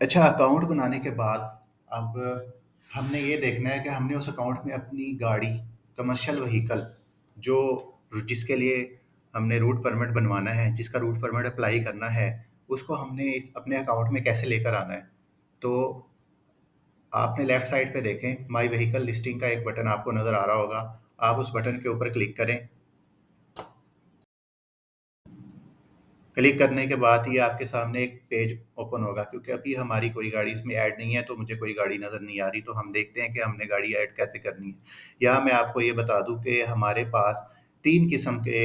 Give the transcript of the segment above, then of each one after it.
अच्छा, अकाउंट बनाने के बाद अब हमने ये देखना है कि हमने उस अकाउंट में अपनी गाड़ी, कमर्शियल व्हीकल जो जिसके लिए हमने रूट परमिट बनवाना है, जिसका रूट परमिट अप्लाई करना है, उसको हमने इस अपने अकाउंट में कैसे लेकर आना है। तो आपने लेफ्ट साइड पे देखें, माय व्हीकल लिस्टिंग का एक बटन आपको नज़र आ रहा होगा। आप उस बटन के ऊपर क्लिक करें। क्लिक करने के बाद ये आपके सामने एक पेज ओपन होगा, क्योंकि अभी हमारी कोई गाड़ी इसमें ऐड नहीं है, तो मुझे कोई गाड़ी नज़र नहीं आ रही। तो हम देखते हैं कि हमने गाड़ी ऐड कैसे करनी है। यहाँ मैं आपको ये बता दूं कि हमारे पास 3 किस्म के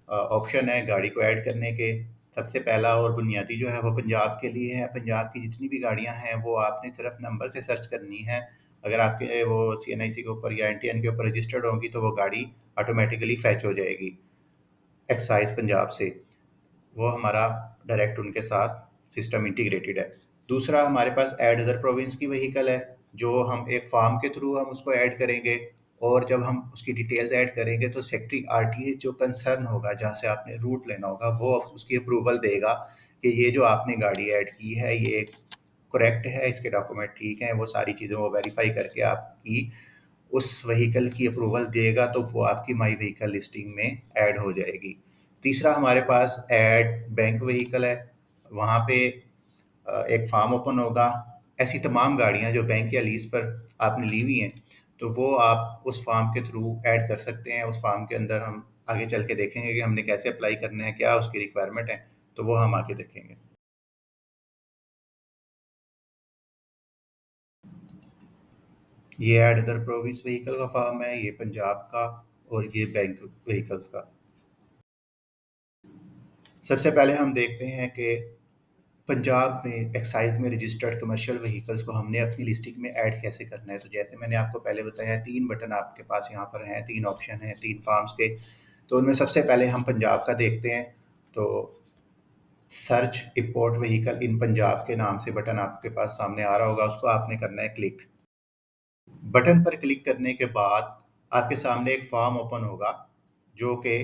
ऑप्शन हैं गाड़ी को ऐड करने के। सबसे पहला और बुनियादी जो है वो पंजाब के लिए है। पंजाब की जितनी भी गाड़ियाँ हैं वो आपने सिर्फ नंबर से सर्च करनी है। अगर आपके वो CNIC के ऊपर या NTN के ऊपर रजिस्टर्ड होंगी तो वो गाड़ी ऑटोमेटिकली फैच हो जाएगी एक्साइज पंजाब से। वो हमारा डायरेक्ट उनके साथ सिस्टम इंटीग्रेटेड है। दूसरा हमारे पास ऐड अदर प्रोविंस की व्हीकल है, जो हम एक फॉर्म के थ्रू हम उसको ऐड करेंगे। और जब हम उसकी डिटेल्स ऐड करेंगे तो सेक्रेटरी RTA जो कंसर्न होगा, जहाँ से आपने रूट लेना होगा, वो उसकी अप्रूवल देगा कि ये जो आपने गाड़ी ऐड की है ये करेक्ट है, इसके डॉक्यूमेंट ठीक हैं, वो सारी चीज़ें वो वेरीफाई करके आपकी उस व्हीकल की अप्रूवल देगा, तो वो आपकी माई व्हीकल लिस्टिंग में ऐड हो जाएगी। तीसरा हमारे पास ऐड बैंक व्हीकल है। वहाँ पे एक फॉर्म ओपन होगा। ऐसी तमाम गाड़ियाँ जो बैंक या लीज़ पर आपने ली हुई हैं, तो वो आप उस फॉर्म के थ्रू ऐड कर सकते हैं। उस फॉर्म के अंदर हम आगे चल के देखेंगे कि हमने कैसे अप्लाई करना है, क्या उसकी रिक्वायरमेंट है, तो वो हम आगे देखेंगे। ये ऐड अदर प्रोविंस व्हीकल का फॉर्म है, ये पंजाब का, और ये बैंक व्हीकल्स का। सबसे पहले हम देखते हैं कि पंजाब में एक्साइज में रजिस्टर्ड कमर्शियल व्हीकल्स को हमने अपनी लिस्टिंग में ऐड कैसे करना है। तो जैसे मैंने आपको पहले बताया, 3 बटन आपके पास यहाँ पर हैं, 3 ऑप्शन हैं, 3 फार्म्स के। तो उनमें सबसे पहले हम पंजाब का देखते हैं। तो search import vehicle in Punjab के नाम से बटन आपके पास सामने आ रहा होगा, उसको आपने करना है क्लिक। बटन पर क्लिक करने के बाद आपके सामने एक फॉर्म ओपन होगा, जो कि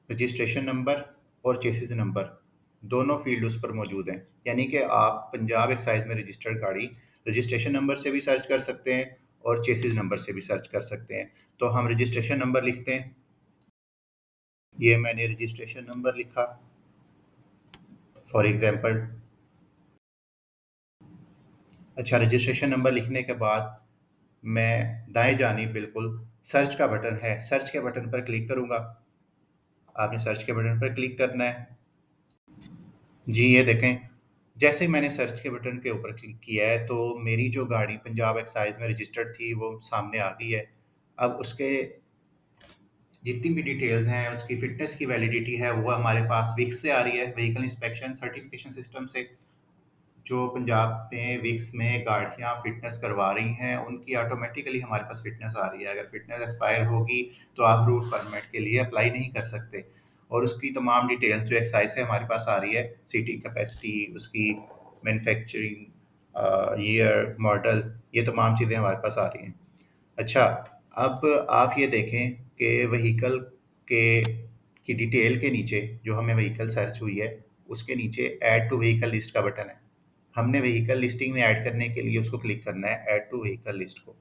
रजिस्ट्रेशन नंबर और चेसिस नंबर दोनों फील्ड उस पर मौजूद हैं। यानी कि आप पंजाब एक्साइज में रजिस्टर्ड गाड़ी रजिस्ट्रेशन नंबर से भी सर्च कर सकते हैं और चेसिस नंबर से भी सर्च कर सकते हैं। तो हम रजिस्ट्रेशन नंबर लिखते हैं। ये मैंने रजिस्ट्रेशन नंबर लिखा, फॉर एग्जांपल। अच्छा, रजिस्ट्रेशन नंबर लिखने के बाद मैं दाएं जानिब बिल्कुल सर्च का बटन है, सर्च के बटन पर क्लिक करूंगा। आपने सर्च के बटन पर क्लिक करना है। जी, ये देखें, जैसे ही मैंने सर्च के बटन के ऊपर क्लिक किया है, तो मेरी जो गाड़ी पंजाब एक्साइज में रजिस्टर्ड थी, वो सामने आ गई है। अब उसके जितनी भी डिटेल्स हैं, उसकी फ़िटनेस की वैलिडिटी है, वो हमारे पास विक्स से आ रही है, व्हीकल इंस्पेक्शन सर्टिफिकेशन सिस्टम से। जो पंजाब में विक्स में गाड़ियाँ फ़िटनेस करवा रही हैं, उनकी ऑटोमेटिकली हमारे पास फ़िटनेस आ रही है। अगर फ़िटनेस एक्सपायर होगी, तो आप रूट परमिट के लिए अप्लाई नहीं कर सकते। और उसकी तमाम डिटेल्स जो एक्साइज से हमारे पास आ रही है, सीटिंग कैपेसिटी, उसकी मैन्युफैक्चरिंग, ईयर, मॉडल, ये तमाम चीज़ें हमारे पास आ रही हैं। अच्छा, अब आप ये देखें कि व्हीकल के की डिटेल के नीचे जो हमें व्हीकल सर्च हुई है, उसके नीचे ऐड टू व्हीकल लिस्ट का बटन है। हमने व्हीकल लिस्टिंग में ऐड करने के लिए उसको क्लिक करना है, ऐड टू व्हीकल लिस्ट को।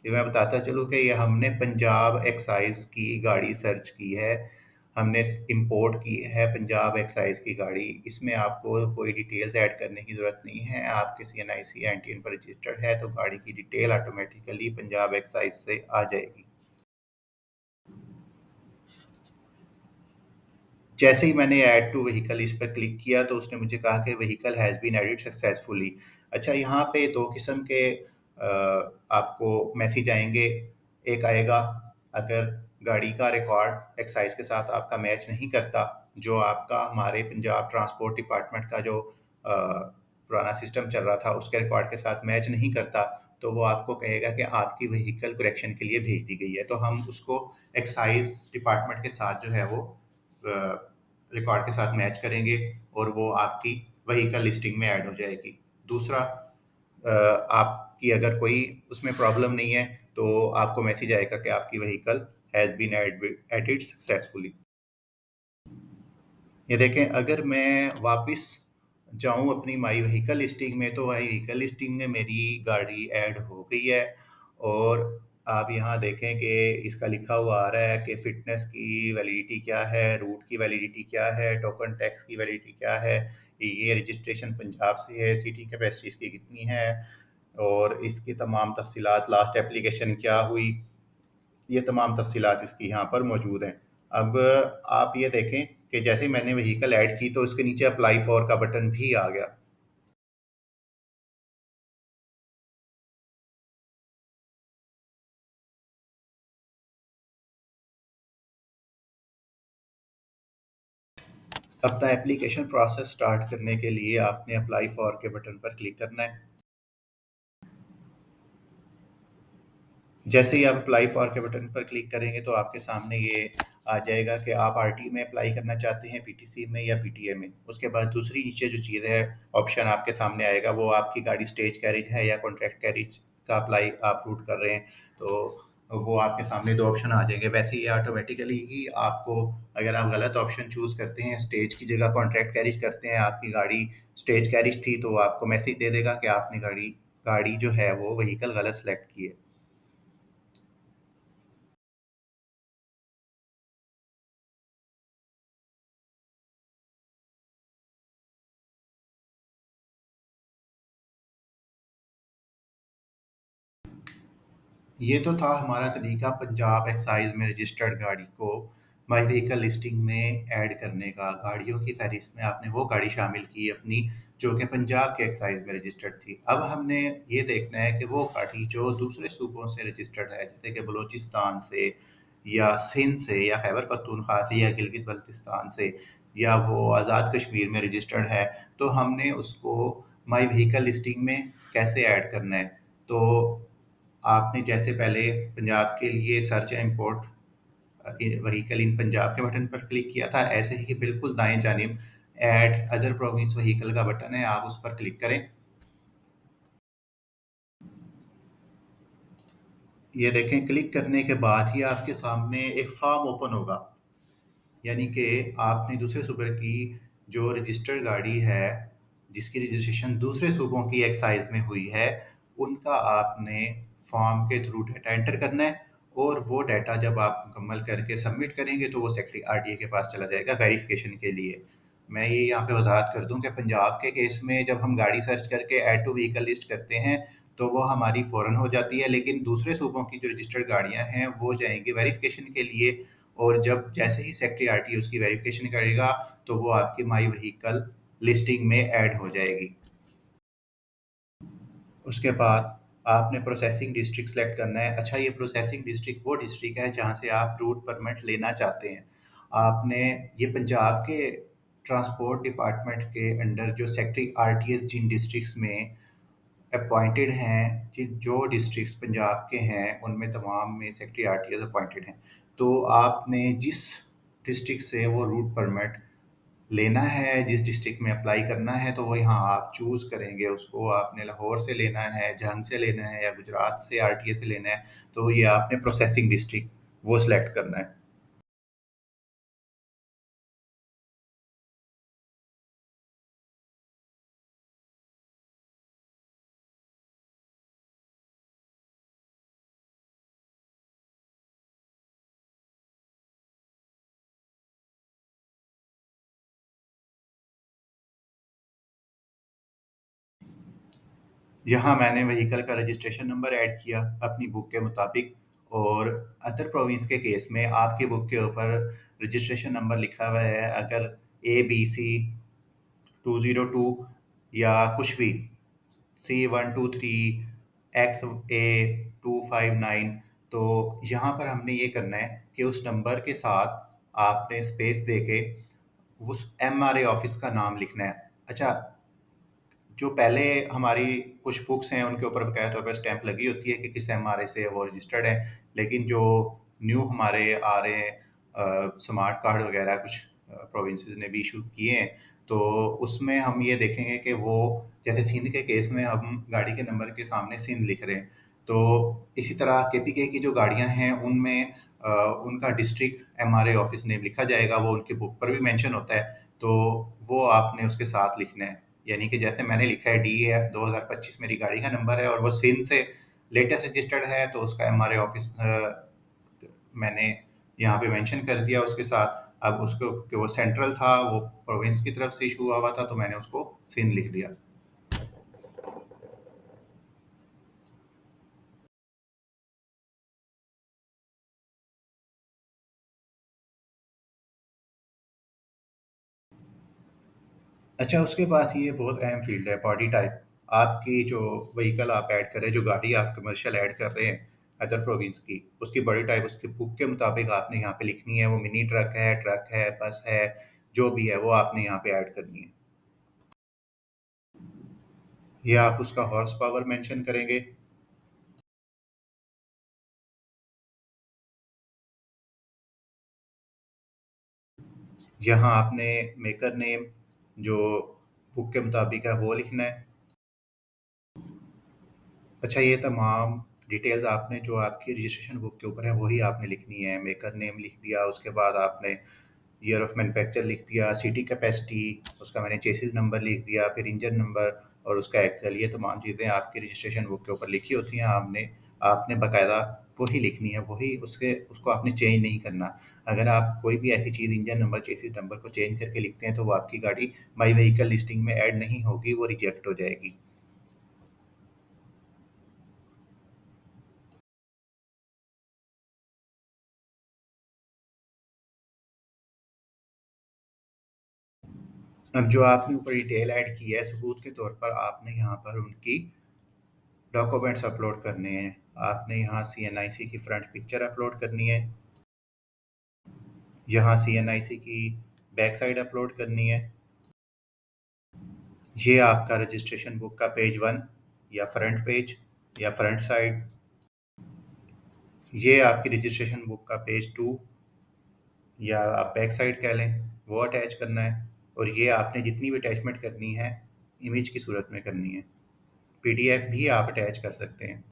ये मैं बताता चलूँ कि ये हमने पंजाब एक्साइज की गाड़ी सर्च की है, हमने इंपोर्ट की है पंजाब एक्साइज की गाड़ी। इसमें आपको कोई डिटेल्स ऐड करने की ज़रूरत नहीं है। आपके CNIC NTN पर रजिस्टर्ड है, तो गाड़ी की डिटेल ऑटोमेटिकली पंजाब एक्साइज से आ जाएगी। जैसे ही मैंने ऐड टू व्हीकल इस पर क्लिक किया, तो उसने मुझे कहा कि vehicle has been added successfully. अच्छा, यहाँ पे 2 किस्म के आपको मैसेज आएँगे। एक आएगा अगर गाड़ी का रिकॉर्ड एक्साइज़ के साथ आपका मैच नहीं करता, जो आपका हमारे पंजाब ट्रांसपोर्ट डिपार्टमेंट का जो पुराना सिस्टम चल रहा था, उसके रिकॉर्ड के साथ मैच नहीं करता, तो वो आपको कहेगा कि आपकी व्हीकल करेक्शन के लिए भेज दी गई है। तो हम उसको एक्साइज़ डिपार्टमेंट के साथ जो है वो रिकॉर्ड के साथ मैच करेंगे, और वो आपकी व्हीकल लिस्टिंग में ऐड हो जाएगी। दूसरा, आपकी अगर कोई उसमें प्रॉब्लम नहीं है, तो आपको मैसेज आएगा कि आपकी vehicle has been added successfully. ये देखें, अगर मैं वापस जाऊँ अपनी माई व्हीकल लिस्टिंग में, तो माई व्हीकल लिस्टिंग में मेरी गाड़ी ऐड हो गई है। और आप यहाँ देखें कि इसका लिखा हुआ आ रहा है कि फ़िटनेस की वैलिडिटी क्या है, रूट की वैलिडिटी क्या है, टोकन टैक्स की वैलिडिटी क्या है, ये रजिस्ट्रेशन पंजाब से है, सीटिंग कैपेसिटी इसकी कितनी है और इसकी तमाम तफ़सीलात, लास्ट एप्लीकेशन क्या हुई, ये तमाम तफ़सीलात इसकी यहाँ पर मौजूद हैं। अब आप ये देखें कि जैसे ही मैंने व्हीकल ऐड की तो उसके नीचे अप्लाई फॉर का बटन भी आ गया। अपना एप्लीकेशन प्रोसेस स्टार्ट करने के लिए आपने अप्लाई फॉर के बटन पर क्लिक करना है। जैसे ही आप अप्लाई फॉर के बटन पर क्लिक करेंगे तो आपके सामने ये आ जाएगा कि आप आरटी में अप्लाई करना चाहते हैं, पीटीसी में या पीटीए में। उसके बाद दूसरी नीचे जो चीज़ है, ऑप्शन आपके सामने आएगा, वो आपकी गाड़ी स्टेज कैरेज है या कॉन्ट्रैक्ट कैरेज का अप्लाई आप रूट कर रहे हैं, तो वो आपके सामने 2 ऑप्शन आ जाएँगे। वैसे ही ऑटोमेटिकली ही आपको, अगर आप गलत ऑप्शन चूज़ करते हैं, स्टेज की जगह कॉन्ट्रैक्ट कैरेज करते हैं, आपकी गाड़ी स्टेज कैरेज थी, तो वो आपको मैसेज दे देगा कि आपने गाड़ी गाड़ी जो है वो व्हीकल गलत सेलेक्ट की है। ये तो था हमारा तरीका पंजाब एक्साइज़ में रजिस्टर्ड गाड़ी को माई व्हीकल लिस्टिंग में ऐड करने का। गाड़ियों की फ़हरिस्त में आपने वो गाड़ी शामिल की अपनी, जो कि पंजाब के एक्साइज़ में रजिस्टर्ड थी। अब हमने ये देखना है कि वो गाड़ी जो दूसरे सूबों से रजिस्टर्ड है, जैसे कि बलूचिस्तान से या सिंध से या खैबर पख्तूनख्वा से या गिलगित बल्तिस्तान से, या वो आज़ाद कश्मीर में रजिस्टर्ड है, तो हमने उसको माई व्हीकल लिस्टिंग में कैसे ऐड करना है। तो आपने जैसे पहले पंजाब के लिए सर्च या इंपोर्ट व्हीकल इन पंजाब के बटन पर क्लिक किया था, ऐसे ही बिल्कुल दाएं जानिब ऐड अदर प्रोविंस व्हीकल का बटन है, आप उस पर क्लिक करें। ये देखें, क्लिक करने के बाद ही आपके सामने एक फॉर्म ओपन होगा, यानी कि आपने दूसरे सूबे की जो रजिस्टर्ड गाड़ी है, जिसकी रजिस्ट्रेशन दूसरे सूबों की एक्साइज में हुई है, उनका आपने फॉर्म के थ्रू डाटा एंटर करना है। और वो डाटा जब आप मुकम्मल करके सबमिट करेंगे तो वो सेक्रेटरी आरटीए के पास चला जाएगा वेरिफिकेशन के लिए। मैं ये यहाँ पे वजाहत कर दूं कि पंजाब के केस में जब हम गाड़ी सर्च करके ऐड टू व्हीकल लिस्ट करते हैं तो वो हमारी फ़ौरन हो जाती है, लेकिन दूसरे सूबों की जो रजिस्टर्ड गाड़ियाँ हैं वो जाएंगी वेरिफिकेशन के लिए। और जब जैसे ही सेक्रेटरी आरटीओ उसकी वेरिफिकेशन करेगा तो वो आपकी माई व्हीकल लिस्टिंग में ऐड हो जाएगी। उसके बाद आपने प्रोसेसिंग डिस्ट्रिक्ट सेलेक्ट करना है। अच्छा, ये प्रोसेसिंग डिस्ट्रिक्ट वो डिस्ट्रिक्ट है जहाँ से आप रूट परमिट लेना चाहते हैं। आपने ये पंजाब के ट्रांसपोर्ट डिपार्टमेंट के अंडर जो सेक्रेटरी आरटीएस जिन डिस्ट्रिक्ट्स में अपॉइंटेड हैं, जिन जो डिस्ट्रिक्ट्स पंजाब के हैं उनमें तमाम में सेक्रेटरी आरटीएस अपॉइंटेड हैं। तो आपने जिस डिस्ट्रिक्ट से वो रूट परमिट लेना है, जिस डिस्ट्रिक्ट में अप्लाई करना है, तो वो यहाँ आप चूज़ करेंगे उसको। आपने लाहौर से लेना है, झंग से लेना है या गुजरात से आरटीए से लेना है, तो ये आपने प्रोसेसिंग डिस्ट्रिक्ट वो सिलेक्ट करना है। यहाँ मैंने व्हीकल का रजिस्ट्रेशन नंबर ऐड किया अपनी बुक के मुताबिक। और अदर प्रोविंस के केस में आपकी बुक के ऊपर रजिस्ट्रेशन नंबर लिखा हुआ है, अगर ABC 202 या कुछ भी, C123 XA259, तो यहाँ पर हमने ये करना है कि उस नंबर के साथ आपने स्पेस देके उस एमआरए ऑफिस का नाम लिखना है। अच्छा, जो पहले हमारी कुछ बुक्स हैं उनके ऊपर बकाया तौर पर स्टैंप लगी होती है कि किस एमआरए से वो रजिस्टर्ड है, लेकिन जो न्यू हमारे आ रहे हैं स्मार्ट कार्ड वगैरह कुछ प्रोविंसेस ने भी इशू किए हैं, तो उसमें हम ये देखेंगे कि वो, जैसे सिंध के केस में हम गाड़ी के नंबर के सामने सिंध लिख रहे हैं, तो इसी तरह केपीके की जो गाड़ियां हैं उनमें उनका डिस्ट्रिक्ट एमआरए ऑफिस नेम लिखा जाएगा, वो उनकी बुक पर भी मेंशन होता है, तो वो आपने उसके साथ लिखना है। यानी कि जैसे मैंने लिखा है DEF 2025 मेरी गाड़ी का नंबर है और वो सिंध से लेटेस्ट रजिस्टर्ड है, तो उसका एमआरए ऑफिस मैंने यहाँ पे मेंशन कर दिया उसके साथ। अब उसको कि वो सेंट्रल था, वो प्रोविंस की तरफ से इशू हुआ था, तो मैंने उसको सिंध लिख दिया। अच्छा, उसके बाद ये बहुत अहम फ़ील्ड है बॉडी टाइप। आपकी जो व्हीकल आप ऐड कर रहे हैं, जो गाड़ी आप कमर्शियल ऐड कर रहे हैं अदर प्रोविंस की, उसकी बॉडी टाइप उसकी बुक के मुताबिक आपने यहाँ पे लिखनी है। वो मिनी ट्रक है, बस है, जो भी है वो आपने यहाँ पे ऐड करनी है। ये आप उसका हॉर्स पावर मेंशन करेंगे। यहाँ आपने मेकर नेम जो बुक के मुताबिक है वो लिखना है। अच्छा, ये तमाम डिटेल्स आपने जो आपकी रजिस्ट्रेशन बुक के ऊपर है वही आपने लिखनी है। मेकर नेम लिख दिया, उसके बाद आपने ईयर ऑफ मैन्युफैक्चर लिख दिया, सिटी कैपेसिटी, उसका मैंने चेसिस नंबर लिख दिया, फिर इंजन नंबर और उसका एक्सेल। ये तमाम चीज़ें आपकी रजिस्ट्रेशन बुक के ऊपर लिखी होती हैं। आपने आपने बाकायदा वही लिखनी है, वही उसके उसको आपने चेंज नहीं करना। अगर आप कोई भी ऐसी चीज़ इंजन नंबर, चेसिस नंबर को चेंज करके लिखते हैं तो वो आपकी गाड़ी माई व्हीकल लिस्टिंग में ऐड नहीं होगी, वो रिजेक्ट हो जाएगी। अब जो आपने ऊपर डिटेल ऐड की है, सबूत के तौर पर आपने यहाँ पर उनकी डॉक्यूमेंट्स अपलोड करने हैं। आपने यहाँ CNIC की फ्रंट पिक्चर अपलोड करनी है, यहाँ CNIC की बैक साइड अपलोड करनी है। ये आपका रजिस्ट्रेशन बुक का पेज 1 या फ्रंट पेज या फ्रंट साइड। ये आपकी रजिस्ट्रेशन बुक का पेज 2 या आप बैक साइड कह लें, वो अटैच करना है। और ये आपने जितनी भी अटैचमेंट करनी है, इमेज की सूरत में करनी है। PDF भी आप अटैच कर सकते हैं।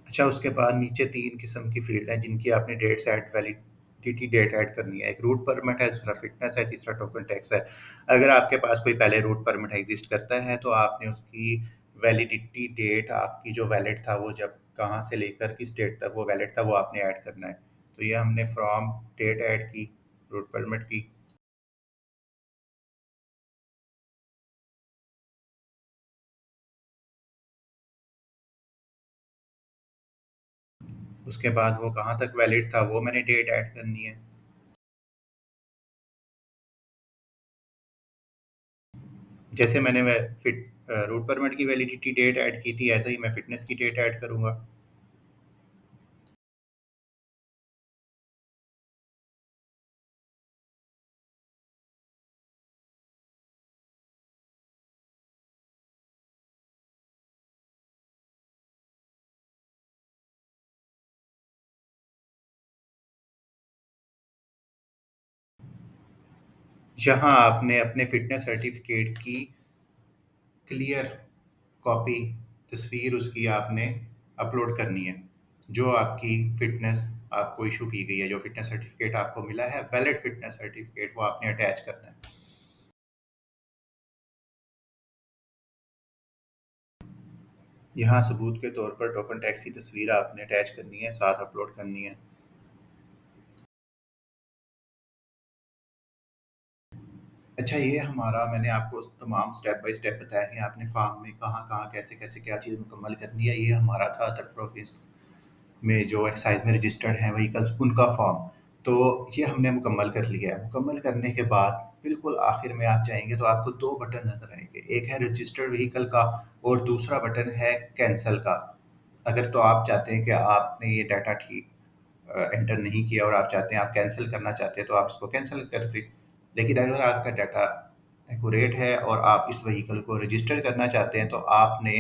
अच्छा, उसके बाद नीचे 3 किस्म की फ़ील्ड हैं जिनकी आपने dates add validity date add करनी है। एक रूट परमिट है, दूसरा फ़िटनेस है, तीसरा टोकन टैक्स है। अगर आपके पास कोई पहले रूट परमिट एग्ज़िस्ट करता है तो आपने उसकी वैलिडिटी डेट, आपकी जो वैलिड था वो जब कहाँ से लेकर किस डेट तक वो वैलिड था, वो आपने ऐड करना है। तो ये हमने फ्रॉम डेट ऐड की रूट परमिट की। उसके बाद वो कहाँ तक वैलिड था वो मैंने डेट ऐड करनी है। जैसे मैंने वे रूट परमिट की वैलिडिटी डेट ऐड की थी, ऐसे ही मैं फ़िटनेस की डेट ऐड करूँगा। जहाँ आपने अपने फ़िटनेस सर्टिफ़िकेट की क्लियर कॉपी, तस्वीर उसकी आपने अपलोड करनी है। जो आपकी फ़िटनेस आपको इश्यू की गई है, जो फ़िटनेस सर्टिफ़िकेट आपको मिला है, वैलिड फ़िटनेस सर्टिफ़िकेट, वो आपने अटैच करना है। यहाँ सबूत के तौर पर टोकन टैक्स की तस्वीर आपने अटैच करनी है, साथ अपलोड करनी है। अच्छा, ये हमारा मैंने आपको तमाम स्टेप बाय स्टेप बताया कि आपने फ़ार्म में कहाँ-कहाँ, कैसे-कैसे क्या चीज़ मुकम्मल करनी है। ये हमारा था अदर प्रोविंस में जो एक्साइज़ में रजिस्टर्ड हैं व्हीकल्स, उनका फॉर्म। तो ये हमने मुकम्मल कर लिया है। मुकम्मल करने के बाद बिल्कुल आखिर में आप जाएँगे तो आपको 2 बटन नज़र आएँगे। एक है रजिस्टर्ड व्हीकल का और दूसरा बटन है कैंसल का। अगर तो आप चाहते हैं कि आपने ये डाटा ठीक एंटर नहीं किया और आप चाहते हैं, आप कैंसल करना चाहते हैं, तो आप इसको कैंसल कर दें। लेकिन अगर आपका डाटा एक्यूरेट है और आप इस व्हीकल को रजिस्टर करना चाहते हैं, तो आपने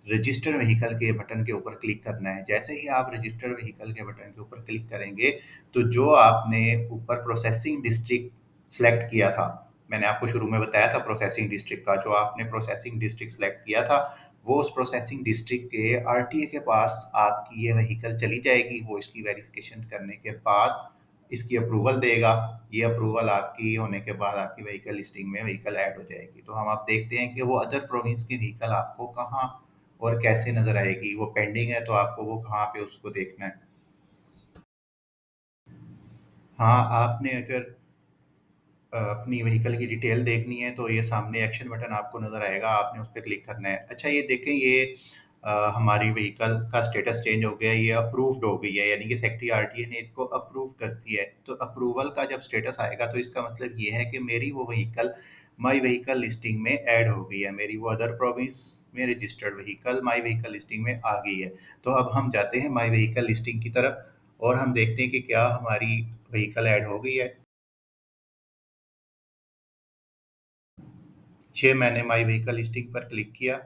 रजिस्टर व्हीकल के बटन के ऊपर क्लिक करना है। जैसे ही आप रजिस्टर व्हीकल के बटन के ऊपर क्लिक करेंगे, तो जो आपने ऊपर प्रोसेसिंग डिस्ट्रिक्ट सेलेक्ट किया था, मैंने आपको शुरू में बताया था प्रोसेसिंग डिस्ट्रिक्ट का, जो आपने प्रोसेसिंग डिस्ट्रिक्ट सेलेक्ट किया था, वो उस प्रोसेसिंग डिस्ट्रिक्ट के RTA के पास आपकी ये व्हीकल चली जाएगी। वो इसकी वेरिफिकेशन करने के बाद इसकी अप्रूवल देगा। ये अप्रूवल आपकी होने के बाद आपकी व्हीकल लिस्टिंग में व्हीकल ऐड हो जाएगी। तो हम आप देखते हैं कि वो अदर प्रोविंस की व्हीकल आपको कहाँ और कैसे नज़र आएगी। वो पेंडिंग है तो आपको वो कहाँ पे उसको देखना है। हाँ, आपने अगर अपनी व्हीकल की डिटेल देखनी है तो ये सामने एक्शन बटन आपको नज़र आएगा, आपने उस पे क्लिक करना है। अच्छा ये देखें, ये हमारी व्हीकल का स्टेटस चेंज हो गया है, ये अप्रूव्ड हो गई है, यानी कि सेक्रेटरी आरटीए ने इसको अप्रूव कर दिया है। तो अप्रूवल का जब स्टेटस आएगा तो इसका मतलब ये है कि मेरी वो व्हीकल माई व्हीकल लिस्टिंग में ऐड हो गई है, मेरी वो अदर प्रोविंस में registered vehicle my vehicle listing में आ गई है। तो अब हम जाते हैं माई व्हीकल लिस्टिंग की तरफ और हम देखते हैं कि क्या हमारी व्हीकल ऐड हो गई है। मैंने माई व्हीकल लिस्टिंग पर क्लिक किया।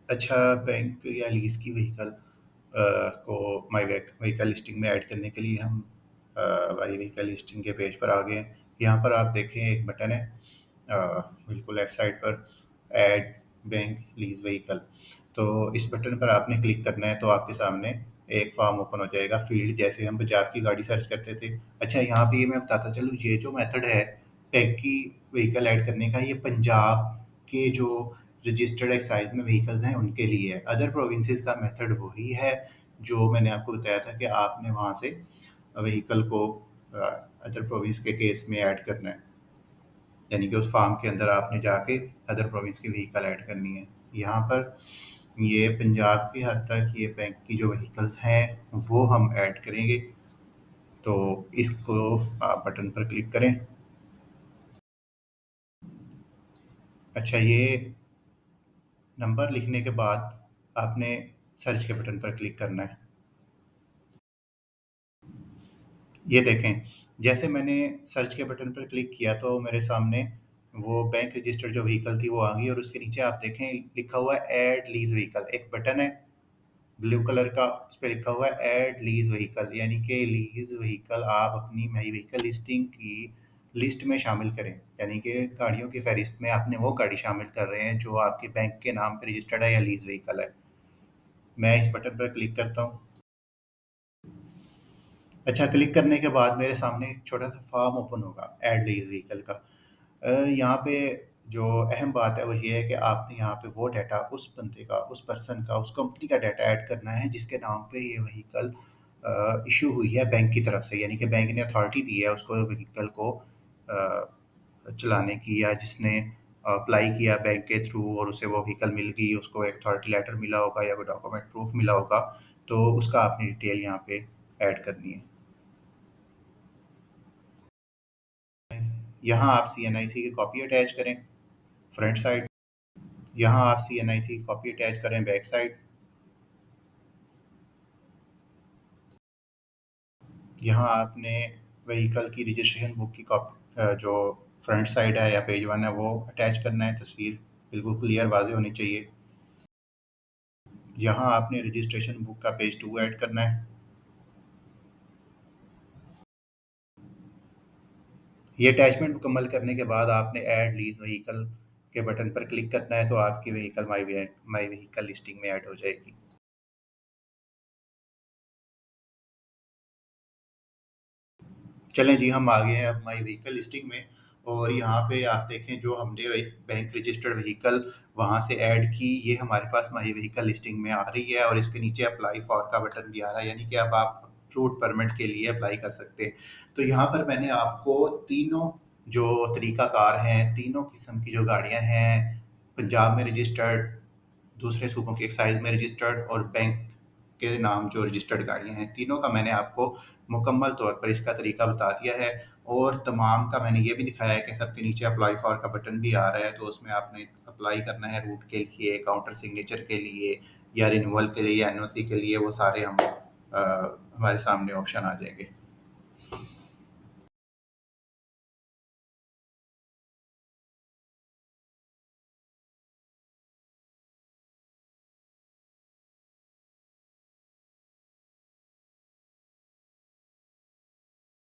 अच्छा, बैंक या लीज़ की व्हीकल को माई व्हीकल लिस्टिंग में ऐड करने के लिए हम माई व्हीकल लिस्टिंग के पेज पर आ गए हैं। यहाँ पर आप देखें एक बटन है, अ, बिल्कुल लेफ्ट साइड पर, ऐड बैंक लीज़ व्हीकल। तो इस बटन पर आपने क्लिक करना है तो आपके सामने एक फॉर्म ओपन हो जाएगा, फील्ड जैसे हम पंजाब की गाड़ी सर्च करते थे। अच्छा, यहाँ पे ये मैं बताता चलूँ, ये जो मेथड है बैंक की व्हीकल ऐड करने का, ये पंजाब के जो रजिस्टर्ड एक्साइज में व्हीकल्स हैं उनके लिए है। अदर प्रोविंसेस का मेथड वही है जो मैंने आपको बताया था कि आपने वहाँ से व्हीकल को अदर प्रोविंस के केस में ऐड करना है, यानी कि उस फार्म के अंदर आपने जाके अदर प्रोविंस की व्हीकल ऐड करनी है। यहाँ पर ये पंजाब की हद तक ये बैंक की जो व्हीकल्स हैं वो हम ऐड करेंगे। तो इसको आप बटन पर क्लिक करें। अच्छा, ये नंबर लिखने के बाद आपने सर्च के बटन पर क्लिक करना है। ये देखें, जैसे मैंने सर्च के बटन पर क्लिक किया तो मेरे सामने वो बैंक रजिस्टर्ड जो व्हीकल थी वो आ गई और उसके नीचे आप देखें लिखा हुआ है ऐड लीज व्हीकल, एक बटन है ब्लू कलर का, उस पे लिखा हुआ है ऐड लीज व्हीकल, यानी कि लीज व्हीकल आप अपनी माई व्हीकल लिस्टिंग की लिस्ट में शामिल करें। यानी कि गाड़ियों की फहरिस्त में आपने वो गाड़ी शामिल कर रहे हैं जो आपके बैंक के नाम पे रजिस्टर्ड है या लीज व्हीकल है। मैं इस बटन पर क्लिक करता हूँ। अच्छा, क्लिक करने के बाद मेरे सामने एक छोटा-सा फ़ॉर्म ओपन होगा ऐड लीज़ व्हीकल का। यहाँ पे जो अहम बात है वो ये है कि आपने यहाँ पे वो डाटा उस बंदे का, उस पर्सन का, उस कंपनी का डाटा ऐड करना है जिसके नाम पे ये व्हीकल इश्यू हुई है बैंक की तरफ से। यानी कि बैंक ने अथॉरिटी दी है उसको व्हीकल को चलाने की, या जिसने अप्लाई किया बैंक के थ्रू और उसे वो व्हीकल मिल गई, उसको एक अथॉरिटी लेटर मिला होगा या कोई डॉक्यूमेंट प्रूफ मिला होगा, तो उसका आपने डिटेल यहाँ पे ऐड करनी है। यहाँ आप सीएनआईसी की कॉपी अटैच करें फ्रंट साइड। यहाँ आप सीएनआईसी की कॉपी अटैच करें बैक साइड। यहाँ आपने व्हीकल की रजिस्ट्रेशन बुक की कॉपी, जो फ्रंट साइड है या पेज वन है, वो अटैच करना है। तस्वीर बिल्कुल क्लियर वाज़ेह होनी चाहिए। यहाँ आपने रजिस्ट्रेशन बुक का पेज टू ऐड करना है। ये अटैचमेंट मुकम्मल करने के बाद आपने ऐड लीज व्हीकल के बटन पर क्लिक करना है तो आपकी व्हीकल माई व्हीकल लिस्टिंग में ऐड हो जाएगी। चलें जी, हम आ गए हैं अब माई व्हीकल लिस्टिंग में और यहाँ पे आप देखें जो हमने बैंक रजिस्टर्ड व्हीकल वहाँ से ऐड की, ये हमारे पास माई व्हीकल लिस्टिंग में आ रही है और इसके नीचे अप्लाई फॉर का बटन भी आ रहा है, यानी कि अब आप रूट परमिट के लिए अप्लाई कर सकते हैं। तो यहाँ पर मैंने आपको तीनों जो तरीकाकार हैं, तीनों किस्म की जो गाड़ियाँ हैं, पंजाब में रजिस्टर्ड, दूसरे सूबों की एक्साइज़ में रजिस्टर्ड और बैंक के नाम जो रजिस्टर्ड गाड़ियाँ हैं, तीनों का मैंने आपको मुकम्मल तौर पर इसका तरीका बता दिया है और तमाम का मैंने ये भी दिखाया है कि सबके नीचे अप्लाई फॉर का बटन भी आ रहा है, तो उसमें आपने अप्लाई करना है रूट के लिए, काउंटर सिग्नेचर के लिए या रिन्यूअल के लिए या एनओसी के लिए, वो सारे हमारे सामने ऑप्शन आ जाएँगे।